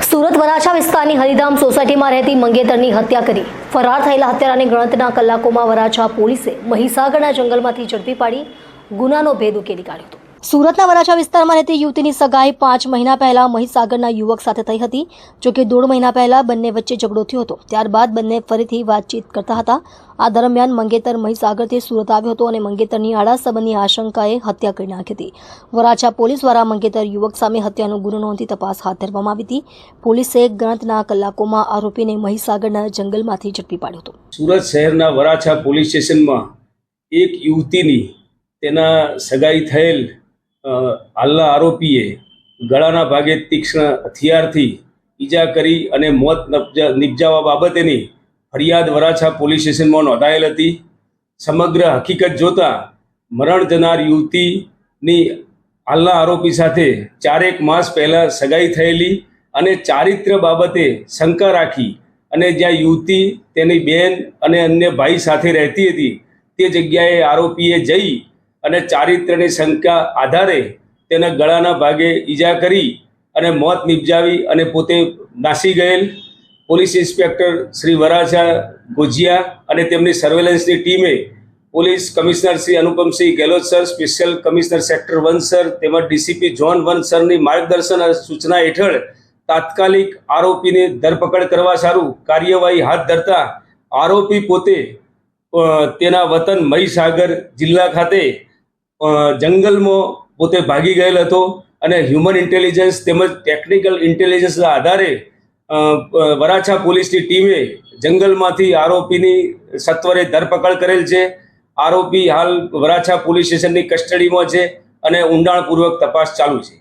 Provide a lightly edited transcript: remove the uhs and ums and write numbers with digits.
સુરત વરાછા વિસ્તારની હરિધામ સોસાયટીમાં રહેતી મંગેતરની હત્યા કરી ફરાર થયેલા હત્યારાને ગણતરીના કલાકોમાં વરાછા પોલીસે મહીસાગરના જંગલમાંથી ઝડપી પાડી ગુનાનો ભેદ ઉકેલી કાઢ્યો હતો। સુરતના વરાછા વિસ્તારમાં રહેતી યુવતીની સગાઈ 5 મહિના પહેલા મહીસાગરના યુવક સાથે થઈ હતી। જોકે 1.5 મહિના પહેલા બંને વચ્ચે ઝઘડો થયો હતો। ત્યારબાદ બંને ફરીથી વાતચીત કરતા હતા। આ દરમિયાન મંગેતર મહીસાગરથી સુરત આવ્યો હતો અને મંગેતરની આડા સંબંધની આશંકાએ હત્યા કરી નાખી હતી। વરાછા પોલીસ દ્વારા મંગેતર યુવક સામે હત્યાનો ગુનો નોંધી તપાસ હાથ ધરવામાં આવી હતી। પોલીસે ગણતરીના કલાકોમાં આરોપીને મહીસાગરના જંગલમાંથી ઝડપી પાડ્યો હતો। સુરત શહેરના વરાછા પોલીસ સ્ટેશનમાં એક યુવતીની તેના સગાઈ થયેલ હાલના આરોપીએ ગળાના ભાગે તીક્ષ્ણ હથિયારથી ઈજા કરી અને મોત નિપજાવવા બાબતેની ફરિયાદ વરાછા પોલીસ સ્ટેશનમાં નોંધાયેલ હતી। સમગ્ર હકીકત જોતા મરણ જનાર યુવતીની હાલના આરોપી સાથે 4 માસ પહેલાં સગાઈ થયેલી અને ચારિત્ર બાબતે શંકા રાખી અને જ્યાં યુવતી તેની બહેન અને અન્ય ભાઈ સાથે રહેતી હતી તે જગ્યાએ આરોપીએ જઈ અને ચારિત્રની શંકા આધારે તેના ગળાના ભાગે ઈજા કરી અને મોત નિપજાવી અને પોતે નાસી ગયેલ। પોલીસ ઇન્સ્પેક્ટર શ્રી વરાછા ગોજિયા અને તેમની સર્વેલન્સની ટીમે police commissioner Shri Anupamsinh Gehlot sir, special commissioner sector 1 sir તેમજ ડીસીપી ઝોન 1 સરની માર્ગદર્શન અને સૂચના હેઠળ તાત્કાલિક આરોપીની ધરપકડ કરવા સારું કાર્યવાહી હાથ ધરતા આરોપી પોતે તેના વતન મહીસાગર જિલ્લા ખાતે જંગલમાં પોતે ભાગી ગયેલ હતો અને હ્યુમન ઇન્ટેલિજન્સ તેમજ ટેકનિકલ ઇન્ટેલિજન્સના આધારે વરાછા પોલીસની ટીમે જંગલમાંથી આરોપીની સત્વરે ધરપકડ કરેલ છે। આરોપી હાલ વરાછા પોલીસ સ્ટેશનની કસ્ટડીમાં છે અને ઊંડાણપૂર્વક તપાસ ચાલુ છે।